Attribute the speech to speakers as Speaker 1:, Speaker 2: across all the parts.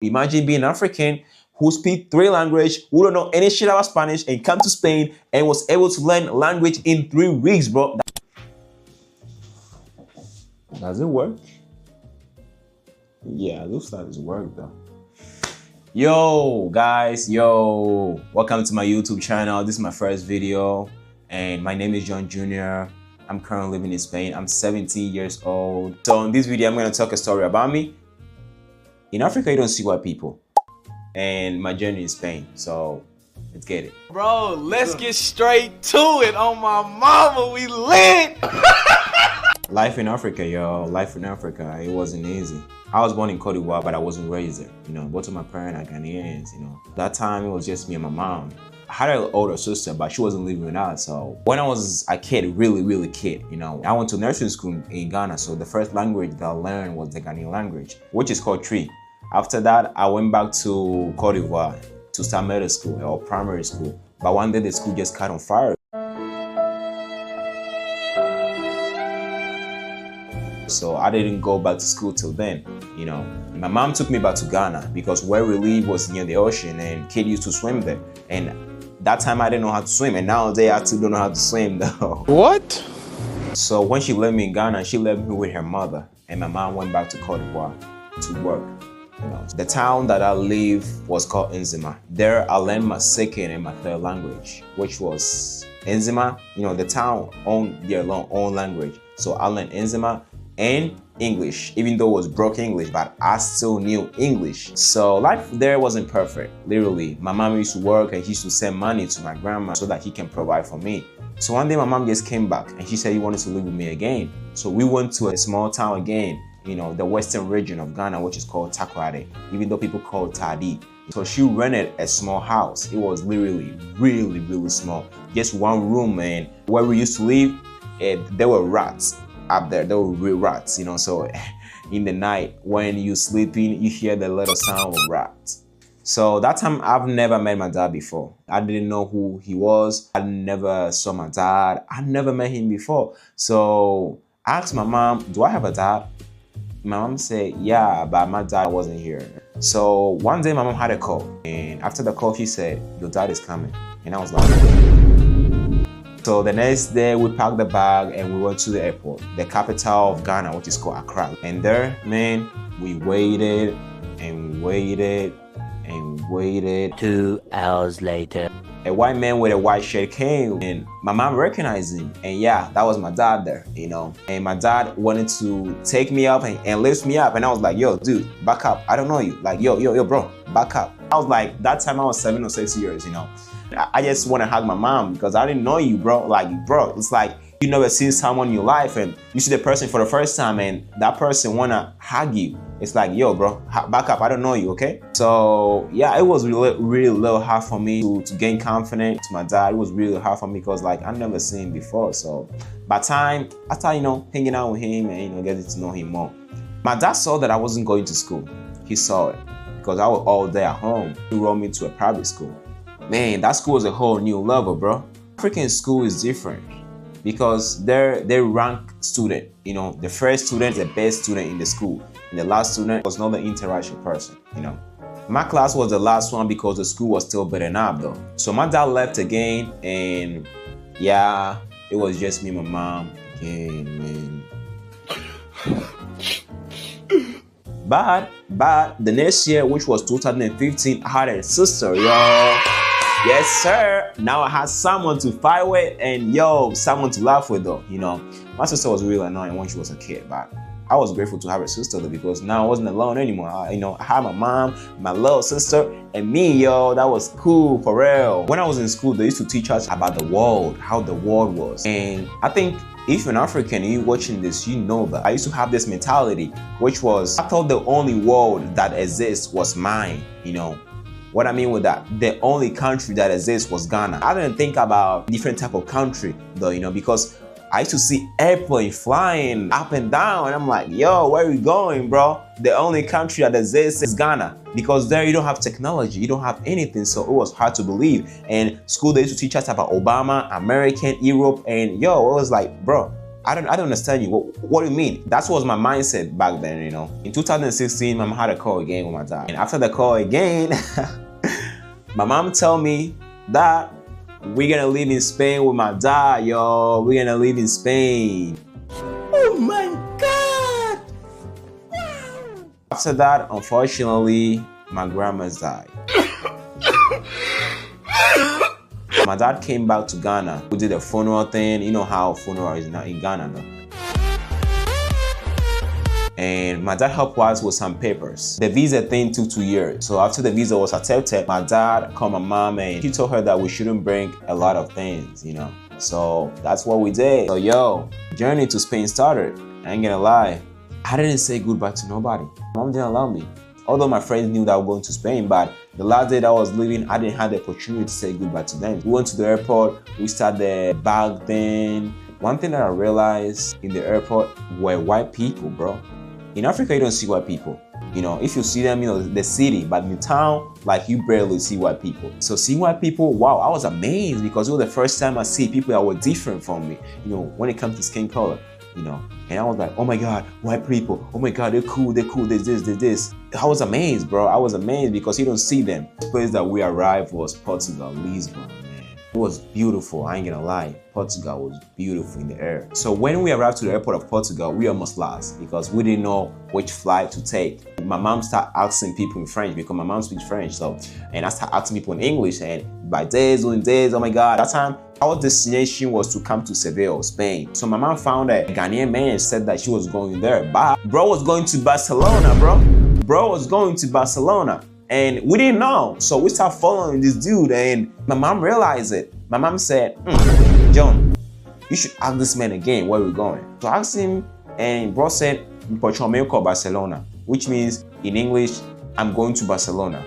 Speaker 1: Imagine being African who speak 3 languages, who don't know any shit about Spanish, and come to Spain and was able to learn language in 3 weeks, bro. Does it work? Yeah, it looks like it's work though. Yo, guys, yo, welcome to my YouTube channel. This is my first video, and my name is John Jr. I'm currently living in Spain. I'm 17 years old. So in this video, I'm gonna talk a story about me. In Africa, you don't see white people, and my journey in Spain. So let's get it.
Speaker 2: Bro, let's get straight to it. On my mama, we lit.
Speaker 1: Life in Africa, yo. Life in Africa, it wasn't easy. I was born in Cote d'Ivoire, but I wasn't raised there. You know, both of my parents are Ghanaians, you know. That time, it was just me and my mom. I had an older sister, but she wasn't living with us. So when I was a kid, really kid, you know, I went to nursing school in Ghana. So the first language that I learned was the Ghanaian language, which is called Tree. After that, I went back to Cote d'Ivoire to start middle school or primary school. But one day the school just caught on fire. So I didn't go back to school till then, you know. My mom took me back to Ghana because where we live was near the ocean and kids used to swim there. And that time I didn't know how to swim, and nowadays I still don't know how to swim though.
Speaker 2: What?
Speaker 1: So when she left me in Ghana, she left me with her mother, and my mom went back to Cote d'Ivoire to work. You know, the town that I live was called Enzima. There I learned my second and my third language, which was Enzima. You know, the town owned their own language. So I learned Enzima and English, even though it was broken English, but I still knew English. So life there wasn't perfect, literally. My mom used to work and she used to send money to my grandma so that he can provide for me. So one day my mom just came back and she said he wanted to live with me again. So we went to a small town again, you know, the western region of Ghana, which is called Takoradi, even though people call it Tadi. So she rented a small house. It was literally really small. Just one room, and where we used to live, there were rats up there. There were real rats, you know. So in the night when you're sleeping, you hear the little sound of rats. So that time I've never met my dad before. I didn't know who he was. I never saw my dad. I never met him before. So I asked my mom, do I have a dad? My mom said, yeah, but my dad wasn't here. So one day my mom had a call, and after the call she said, your dad is coming. And I was like, so the next day we packed the bag and we went to the airport, the capital of Ghana, which is called Accra. And there, man, we waited and waited and waited.
Speaker 3: 2 hours later,
Speaker 1: a white man with a white shirt came, and my mom recognized him. And yeah, that was my dad there, you know. And my dad wanted to take me up and lift me up. And I was like, yo, dude, back up. I don't know you. Like, yo, bro, back up. I was like, that time I was 7 or 6 years, you know. I just want to hug my mom because I didn't know you, bro. Like, bro, it's like you never seen someone in your life and you see the person for the first time and that person want to hug you. It's like, yo, bro, back up. I don't know you, okay? So, yeah, it was really little hard for me to gain confidence to my dad. It was really hard for me because, like, I never seen him before. So, by time, after, you know, hanging out with him and, you know, getting to know him more, my dad saw that I wasn't going to school. He saw it because I was all day at home. He enrolled me to a private school. Man, that school is a whole new level, bro. African school is different because they rank student. You know, the first student is the best student in the school, and the last student was not the interaction person, you know. My class was the last one because the school was still building up though. So my dad left again, and yeah, it was just me and my mom again, man. But the next year, which was 2015, I had a sister, yo. Yes, sir. Now I had someone to fight with and, yo, someone to laugh with, though. You know, my sister was really annoying when she was a kid, but I was grateful to have a sister, though, because now I wasn't alone anymore. I had my mom, my little sister, and me, yo. That was cool, for real. When I was in school, they used to teach us about the world, how the world was. And I think if you're an African and you're watching this, you know that. I used to have this mentality, which was, I thought the only world that exists was mine, you know. What I mean with that, the only country that exists was Ghana. I didn't think about different type of country though, you know, because I used to see airplanes flying up and down and I'm like, yo, where are we going, bro? The only country that exists is Ghana because there you don't have technology, you don't have anything, so it was hard to believe. And school, they used to teach us about Obama, American, Europe, and yo, it was like, bro, I don't understand you. What do you mean? That was my mindset back then, you know. In 2016, my mom had a call again with my dad. And after the call again, my mom told me that we're gonna live in Spain with my dad, yo. We're gonna live in Spain. Oh my God! After that, unfortunately, my grandma's died. My dad came back to Ghana. We did a funeral thing. You know how funeral is now in Ghana now. And my dad helped us with some papers. The visa thing took 2 years. So after the visa was accepted, my dad called my mom and he told her that we shouldn't bring a lot of things, you know. So that's what we did. So yo, journey to Spain started. I ain't gonna lie. I didn't say goodbye to nobody. Mom didn't allow me. Although my friends knew that I was going to Spain, but the last day that I was leaving, I didn't have the opportunity to say goodbye to them. We went to the airport, we started the bag thing. One thing that I realized in the airport were white people, bro. In Africa, you don't see white people. You know, if you see them, you know, the city, but in town, like you barely see white people. So seeing white people, wow, I was amazed because it was the first time I see people that were different from me, you know, when it comes to skin color. You know, and I was like, oh my God, white people, oh my God, they're cool, there's this. I was amazed, bro. I was amazed because you don't see them. The place that we arrived was Portugal, Lisbon, man. It was beautiful, I ain't gonna lie. Portugal was beautiful in the air. So when we arrived to the airport of Portugal, we almost lost because we didn't know which flight to take. My mom started asking people in French because my mom speaks French. And I started asking people in English, and by days, oh my God, that time, our destination was to come to Seville, Spain. So my mom found a Ghanaian man and said that she was going there. But bro was going to Barcelona, bro. Bro was going to Barcelona. And we didn't know. So we started following this dude and my mom realized it. My mom said, John, you should ask this man again where we're going. So I asked him and bro said, Barcelona, which means in English, I'm going to Barcelona.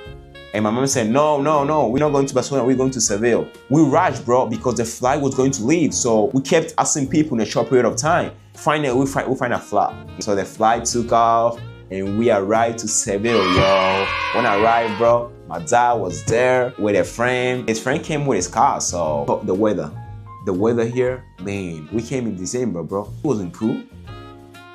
Speaker 1: And my mom said, no, we're not going to Barcelona, we're going to Seville. We rushed, bro, because the flight was going to leave. So we kept asking people in a short period of time. Finally, we find a flight. So the flight took off and we arrived to Seville, yo. When I arrived, bro, my dad was there with a friend. His friend came with his car, so the weather here, man, we came in December, bro. It wasn't cool.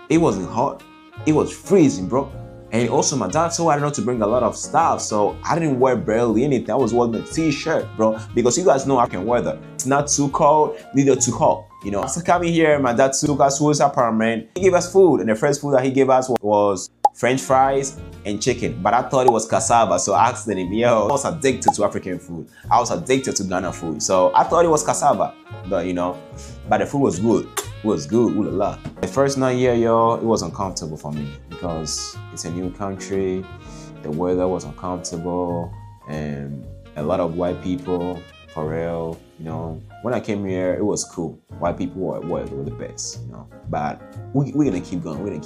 Speaker 1: It wasn't hot. It was freezing, bro. And also my dad told I not to bring a lot of stuff, so I didn't wear barely anything. I was wearing a t-shirt, bro, because you guys know African weather. It's not too cold, neither too hot. You know, after coming here, my dad took us to his apartment. He gave us food, and the first food that he gave us was French fries and chicken. But I thought it was cassava, so I asked him, yo, I was addicted to African food. I was addicted to Ghana food, so I thought it was cassava. But you know, but the food was good. It was good, ooh la la. The first night here, yo, it was uncomfortable for me because it's a new country. The weather was uncomfortable and a lot of white people, for real, you know. When I came here, it was cool. White people were the best, you know. But we're gonna keep going,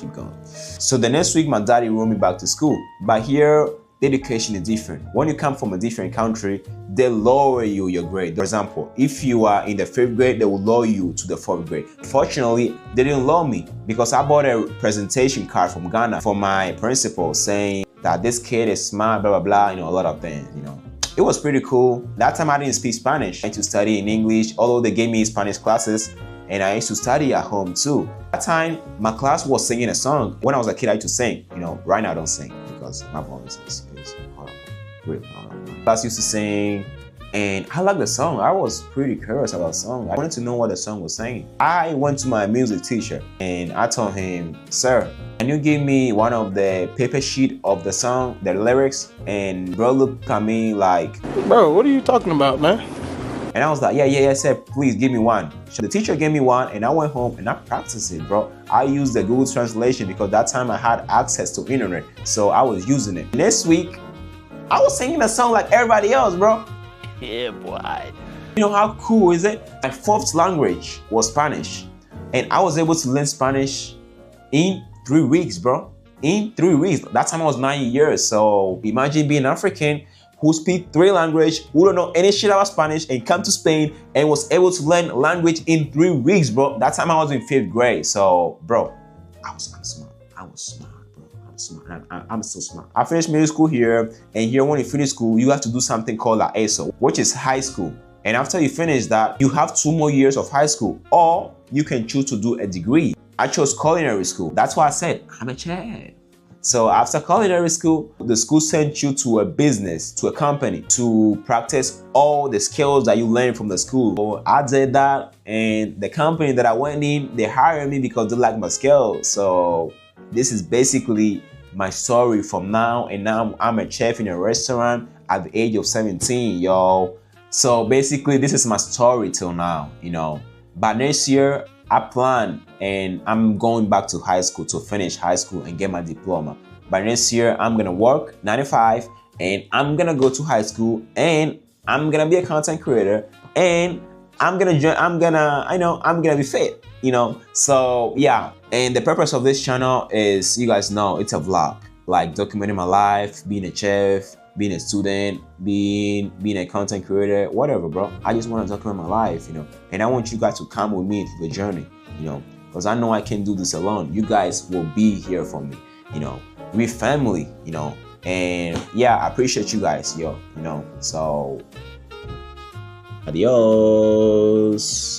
Speaker 1: So the next week, my daddy rolled me back to school. But here, the education is different. When you come from a different country, they lower your grade. For example, if you are in the 5th grade, they will lower you to the 4th grade. Fortunately, they didn't lower me because I bought a presentation card from Ghana for my principal saying that this kid is smart, blah, blah, blah, you know, a lot of things, you know. It was pretty cool. That time I didn't speak Spanish. I had to study in English, although they gave me Spanish classes, and I used to study at home too. That time, my class was singing a song. When I was a kid, I used to sing. You know, right now I don't sing because my voice is horrible, really horrible. Class used to sing, and I liked the song. I was pretty curious about the song. I wanted to know what the song was saying. I went to my music teacher, and I told him, sir, can you give me one of the paper sheet of the song, the lyrics? And bro looked at me like,
Speaker 2: bro, what are you talking about, man?
Speaker 1: And I was like, yeah, sir, please give me one. So the teacher gave me one and I went home and I practiced it, bro. I used the Google Translation because that time I had access to internet. So I was using it. Next week, I was singing a song like everybody else, bro.
Speaker 3: Yeah, boy.
Speaker 1: You know how cool is it? My 4th language was Spanish. And I was able to learn Spanish in 3 weeks, bro. In 3 weeks. That time I was 9 years. So imagine being African who speak 3 languages, who don't know any shit about Spanish, and come to Spain and was able to learn language in 3 weeks, bro. That time I was in 5th grade. So, bro, I'm smart. I was smart, bro. I'm smart. I'm so smart. I finished middle school here, and here when you finish school, you have to do something called la ESO, which is high school. And after you finish that, you have 2 more years of high school, or you can choose to do a degree. I chose culinary school. That's why I said, I'm a Chad. So after culinary school, the school sent you to a business, to a company, to practice all the skills that you learned from the school. So I did that, and the company that I went in, they hired me because they like my skills. So this is basically my story from now, and now I'm a chef in a restaurant at the age of 17, y'all. So basically, this is my story till now, you know. But next year, I plan, and I'm going back to high school to finish high school and get my diploma. But next year, I'm gonna work 9 to 5, and I'm gonna go to high school, and I'm gonna be a content creator, and I'm gonna be fit, you know. So yeah, and the purpose of this channel is, you guys know, it's a vlog, like documenting my life, being a chef, being a student, being a content creator, whatever, bro. I just want to document my life, you know. And I want you guys to come with me into the journey, you know, because I know I can't do this alone. You guys will be here for me, you know. We're family, you know. And yeah, I appreciate you guys, yo, you know. So, adios.